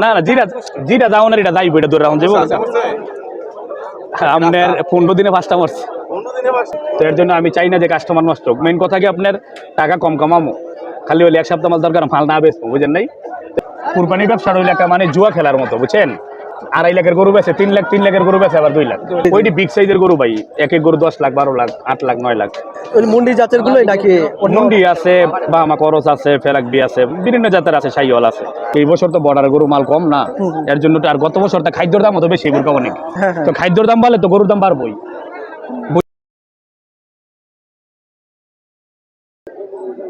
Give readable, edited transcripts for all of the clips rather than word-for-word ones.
না না যেটা যাও না এটা যাইব, এটা ধরে রাখুন যাবো আপনার 15 দিনে 5টা মরছে। তো এর জন্য আমি চাই না যে কাস্টমার নষ্ট হোক। মেন কথা কি আপনার টাকা কম কামামো, খালি হলে 1 সপ্তাহ মাল দরকার, মাল না বেচবো, বুঝেন নাই? কুরবানির ব্যবসা হইলে একটা মানে জুয়া খেলার মতো, বুঝছেন? 2.5 লাখের গরু বেছে 3 লাখ, 3 লাখের গরু বেছে আবার 2 লাখ। ওইটি বিগ সাইজের গরু ভাই, এক এক গরু 10 লাখ, 12 লাখ, 8 লাখ, 9 লাখ। ওই মুন্ডি জাতের গুলোই নাকি মুন্ডি আছে, বাহামা করস আছে, ফেরাকবি আছে, বিভিন্ন জাতের আছে, শাহিওয়াল আছে। এই বছর তো বর্ডার গরু মাল কম না, এর জন্য তো। আর গত বছরটা খাদ্যর দাম তো বেশি গরু অনেক, তো খাদ্যর দাম বাড়লে তো গরুর দাম বাড়বই।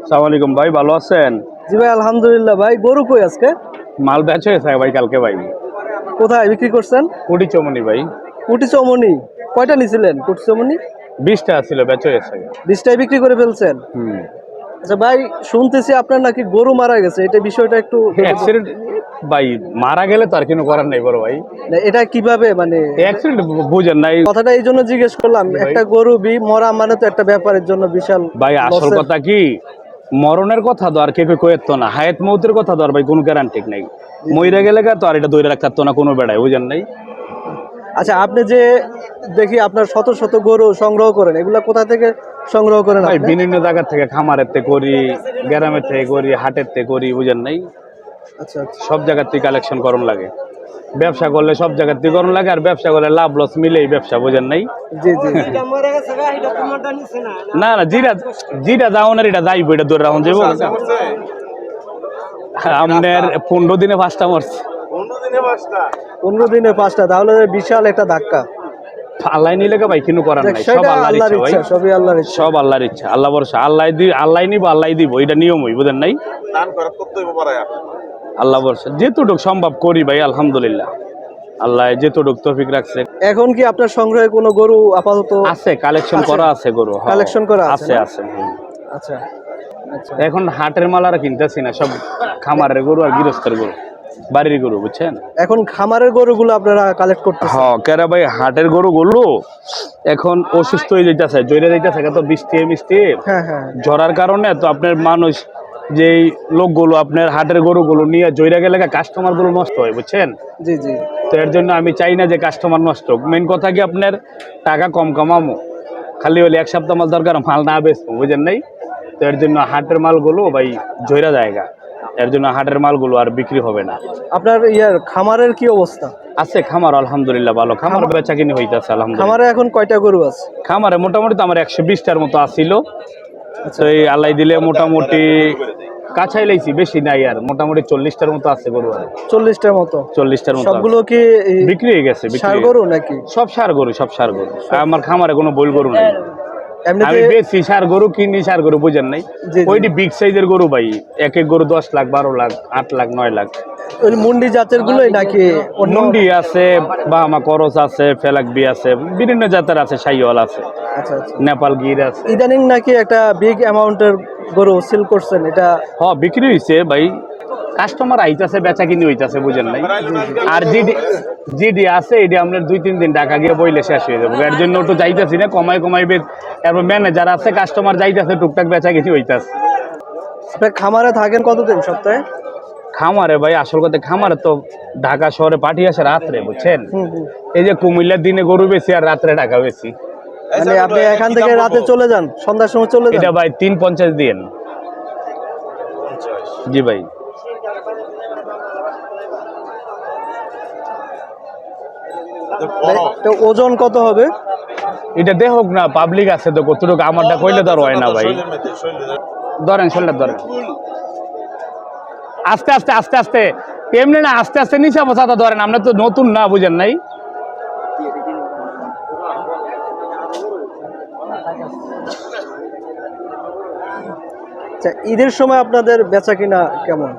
আসসালামু আলাইকুম ভাই, ভালো আছেন? জি ভাই আলহামদুলিল্লাহ। ভাই গরু কই আজকে? মাল বেচে গেছে ভাই কালকে ভাই। কোথায় বিক্রি করছেন? কুটি চমনি ভাই। কুটি চৌমনি কয়টা নিছিলেন? কুটি চৌমনি 20টা ছিল, বেচে গেছে। 20টাই বিক্রি করে ফেলছেন? আচ্ছা ভাই, শুনতেছি আপনার নাকি গরু মারা গেছে, এটা বিষয়টা একটু অ্যাক্সিডেন্ট ভাই, মারা গেলে তো আর কিছু করার নেই বড় ভাই। না, এটা কিভাবে মানে অ্যাক্সিডেন্ট বুঝেন নাই কথাটা এই জন্য জিজ্ঞেস করলাম। একটা গরু মরা মানে তো একটা ব্যাপারের জন্য বিশাল ভাই। আসল কথা কি, মরণের কথা তো আর কেউ কয়েত না, হায়াত মৌতের কথা তো আর ভাই কোনো গ্যারান্টি নাই। মইরা গেলে তো আর এটা ধরে রাখতো না কোনো বেড়ায়, বুঝেন নাই? আচ্ছা, আপনি যে দেখি আপনার শত শত গরু সংগ্রহ করেন, এগুলা কোথা থেকে সংগ্রহ করেন ভাই আপনি? বিভিন্ন জায়গা থেকে, খামারের থেকে করি, গ্রামের থেকে করি, হাটের থেকে করি, বুঝেন নাই? আচ্ছা আচ্ছা। সব জায়গার থেকে কালেকশন করণ লাগে। ব্যবসা করলে সব জায়গার থেকে করণ লাগে, আর ব্যবসা করলে লাভ লস মিলেই ব্যবসা, বুঝেন নাই? জি জি জি। না না যেটা যাও না এটা যাইব, এটা ধরে রাখুন যাবো আপনার 15 দিনে 5টা মরছে। 15 দিনে 5টা, তাহলে বিশাল একটা ধাক্কা। আল্লাহ নিলে ভাই কিছু করার নাই, সব সেটা আল্লাহর আল্লাহর ইচ্ছা ভাই। ইচ্ছা, সবই আল্লাহর ইচ্ছা। সব আল্লাহর ইচ্ছা, আল্লাহ ভরসা। আল্লাহ নিব, আল্লাহ দিব, এটা নিয়মই, বুঝেন নাই? আল্লাহ ভরসা যেটুক সম্ভব করি ভাই, আলহামদুলিল্লাহ। আল্লাহ যেটুক তৌফিক রাখছে। এখন কি আপনার সংগ্রহে কোনো গরু আপাতত আছে? কালেকশন করা আছে গরু, কালেকশন করা আছে? আছে। আচ্ছা আচ্ছা। এখন হাটের মাল আর কিনতেছি না, সব খামারের গরু আর গৃহস্থের গরু, বাড়ির গরু, বুঝছেন? এখন খামারের গরুগুলো আপনারা কালেক্ট করতেছেন? হ্যাঁ, কেরা ভাই হাটের গরুগুলো এখন অসুস্থ হয়ে যাইতেছে, জয়রে যাইতেছে, তো বৃষ্টি হ্যাঁ হ্যাঁ। ঝরার কারণে তো আপনার মানুষ, যেই লোকগুলো আপনার হাটের গরুগুলো নিয়ে জয়রা গেলে কাস্টমার গুলো নষ্ট হয়, বুঝছেন? জি জি। তো এর জন্য আমি চাই না যে কাস্টমার নষ্ট হোক। মেন কথা কি আপনার টাকা কম কামামো, খালি হলে 1 সপ্তাহ মাল দরকার, মাল না বেচবো, বুঝেন নাই? তো এর জন্য হাটের মালগুলো ভাই জয়রা জায়গা, এর জন্য হাটের মালগুলো আর বিক্রি হবে না। আপনার খামারের কি অবস্থা? আছে খামার আলহামদুলিল্লাহ ভালো, খামার বেচা কিনে হইতেছে আলহামদুলিল্লাহ। খামারে এখন কয়টা গরু আছে? খামারে মোটামুটি তো আমার 120টার মতো আসছিল। তো এই আল্লাহ দিলে মোটামুটি কাছাই লাইছি, বেশি নাই, আর মোটামুটি 40টার মতো আছে গরু। আর 40টার মতো? 40টার মতো। সবগুলো কি বিক্রি হয়ে গেছে? ষাঁড় গরু নাকি? সব ষাঁড় গরু, সব ষাঁড় গরু। আমার খামারে কোনো বইল গরু নাই। আমি বেশি ষাঁড় গরু কিনি, ষাঁড় গরু, বুঝেন নাই? ওইটি বিগ সাইজের গরু ভাই, এক এক গরু 10 লাখ, 12 লাখ, 8 লাখ, 9 লাখ। ওই মুন্ডি জাতের গুলোই নাকি? মুন্ডি আছে, বাহামা করস আছে, ফেলাকবি আছে, বিভিন্ন জাতের আছে, শাহিওয়াল আছে। আচ্ছা আচ্ছা। নেপাল গির আছে। ইদানিং নাকি একটা বিগ অ্যামাউন্টের গরু সেল করছেন, এটা? হ্যাঁ, বিক্রি হয়েছে ভাই, কাস্টমার আইতাছে, বেচা কিনি হইতাছে, বুঝেন নাই? আর জিডি আছে, এটি আপনার 2-3 দিন ঢাকা গিয়ে বইলে শেষ হয়ে যাবে, এর জন্য একটু যাইতেছি না, কমাই এরপর ম্যানেজার আছে, কাস্টমার যাইতেছে, টুকটাক বেচা কিনি হইতাছে। আপনি খামারে থাকেন কতদিন সপ্তাহে? খামারে ভাই আসল কথা, খামারে তো ঢাকা শহরে পাঠিয়ে আসে রাত্রে, বুঝছেন? এই যে কুমিল্লার দিনে গরু বেশি আর রাত্রে ঢাকা বেশি। মানে আপনি এখান থেকে রাতে চলে যান, সন্ধ্যার সময় চলে যান? এটা ভাই 350 দিন। জি ভাই। তো ওজন কত হবে এটা দেখুক না, পাবলিক আছে তো, কতটুকু আমারটা কইলে তো আর হয় না ভাই। ধরেন শোল্ডার ধরেন, আস্তে আস্তে আস্তে আস্তে, এমনি না, আস্তে আস্তে নিচে বসাতে ধরেন, আমরা তো নতুন না, বুঝেন নাই? ঈদের সময় আপনাদের বেচা কিনা কেমন?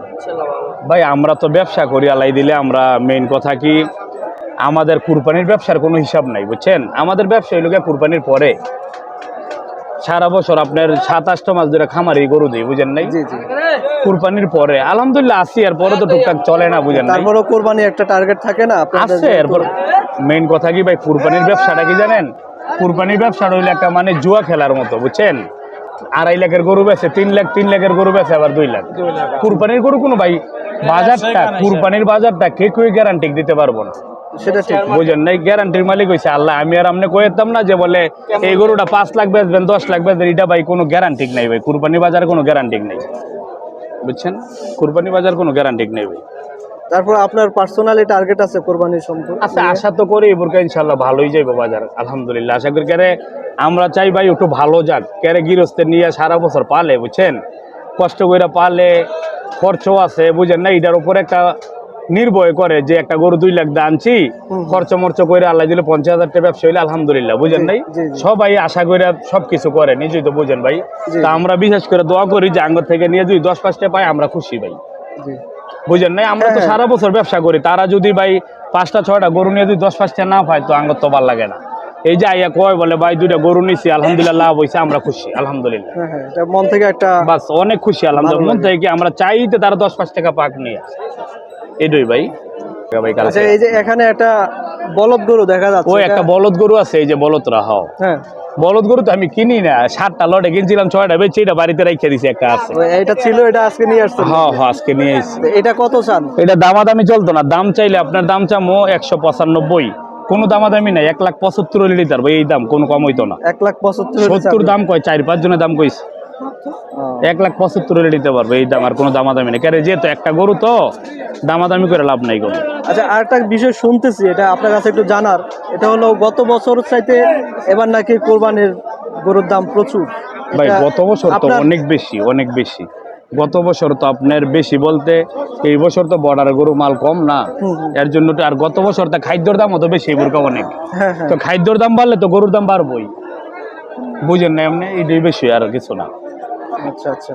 ভাই আমরা তো ব্যবসা করি, আল্লাহ দিলে। আমরা মেইন কথা কি, আমাদের কুরবানির ব্যবসার কোনো হিসাব নাই, বুঝছেন? আমাদের ব্যবসা হইল কুরবানির পরে। সারা বছর আপনার 27টা মাস ধরে খামারি গরু দিই, বুঝেন নাই? কুরবানির পরে আলহামদুলিল্লাহ আসি, আর পরে তো টুকটাক চলে না, বুঝেন? তারপরও কুরবানি একটা টার্গেট থাকে না আছে। এরপর মেইন কথা কি ভাই, কুরবানির ব্যবসাটা কি জানেন? কুরবানির ব্যবসাটা হইলে একটা মানে জুয়া খেলার মতো, বুঝছেন? 2.5 লাখের গরু বেছে 3 লাখ, 3 লাখের গরু বেছে আবার 2 লাখ। কুরবানির গরু কোনো ভাই বাজারটা কুরবানির বাজারটা কে কেউ গ্যারান্টি দিতে পারবো না, সেটা ঠিক। বুঝেন নাই? গ্যারান্টির মালিক হয়েছে আল্লাহ। আমি আর আপনি কইতাম না যে বলে এই গরুটা 5 লাখ বেচবেন 10 লাখ বেচবেন, এটা ভাই কোনো গ্যারান্টি নাই ভাই। কুরবানি বাজারে কোনো গ্যারান্টি নাই, বুঝছেন? কুরবানি বাজার কোনো গ্যারান্টি নেই ভাই। তারপর আপনার পার্সোনালি টার্গেট আছে কোরবানির সম্পর্কে? আচ্ছা, আশা তো করি এবারকে ইনশাল্লাহ ভালোই যাইবো বাজার, আলহামদুলিল্লাহ। আশা করি কেরে আমরা চাই ভাই একটু ভালো যাক, কেরে গৃহস্থে নিয়ে সারা বছর পালে, বুঝছেন? কষ্ট করে পালে, খরচও আছে, বুঝেন না? এটার উপর একটা নির্ভয় করে যে একটা গরু 2 লাখ দিয়ে আনছি, খরচ মর্চ করে আল্লাহ দিলে 50,000 টাকা ব্যবসা হইলে আলহামদুলিল্লাহ, বুঝেন নাই? জি, জি। সবাই আশা করে সবকিছু করে, নিজেই তো বুঝেন ভাই। জি। তা আমরা বিশেষ করে দোয়া করি যে আঙ্গর থেকে নিয়ে যদি 10-5টা পাই আমরা খুশি ভাই, জি। বুঝেন নাই? আমরা তো হ্যাঁ। সারা বছর ব্যবসা করি, তারা যদি ভাই 5টা-6টা গরু নিয়ে যদি 10-5টা না পায় তো আঙ্গর তো ভালো লাগে না। এই যে আইয়া কয় বলে ভাই 2টা গরু নিছি আলহামদুলিল্লাহ লাভ হইছে, আমরা খুশি আলহামদুলিল্লাহ, হ্যাঁ, হ্যাঁ, এটা মন থেকে একটা বাস অনেক খুশি আলহামদুলিল্লাহ। মন থেকে আমরা চাইতে তারা 10-5 টাকা পাক নিয়ে এটাই ভাই। ভাই আচ্ছা, কালকে এই যে এখানে একটা বলদ গরু দেখা যাচ্ছে, ওই একটা বলদ গরু আছে, এই যে বলদরা হাও হ্যাঁ, বলদ গরু তো আমি কিনি না, 7টা লটে কিনছিলাম, 6টা বেচে এটা বাড়িতে রেখে দিছি, একটা আছে। এটা ছিল, এটা আজকে নিয়ে আসছেন? হ্যাঁ হ্যাঁ, আজকে নিয়ে এসেছি। এটা কত চান? এটা দামাদামি চলতো না, দাম চাইলে আপনার দাম চামো 195, কোনো দামাদামি নাই। 1,75,000 হলে দিতে পারবো, এই দাম কোনো কম হইতো না। 1,75,000 70 দাম কয়, 4-5 জনের দাম কইছে, ও, 1,75,000 হলে দিতে পারবো, এই দাম আর কোনো দামাদামি নেই। কেন যেহেতু একটা গরু তো দামাদামি করে লাভ নাই কোনো। আচ্ছা, আরেকটা বিষয় শুনতেছি, এটা আপনার কাছে একটু জানার, এটা হলো গত বছর চাইতে এবার নাকি কোরবানির গরুর দাম প্রচুর। ভাই এটা গত বছর তো আপনার- অনেক বেশি, অনেক বেশি। গত বছর তো আপনার বেশি বলতে এই বছর তো বর্ডার গরু মাল কম না, এর জন্য তো। আর গত বছর তো খাদ্যর দাম তো বেশি, এবার অনেক। হ্যাঁ, হ্যাঁ, তো খাদ্যর দাম বাড়লে তো গরুর দাম বাড়বই, বুঝেন না? এমনি এটাই বেশি, আর কিছু না। আচ্ছা, আচ্ছা।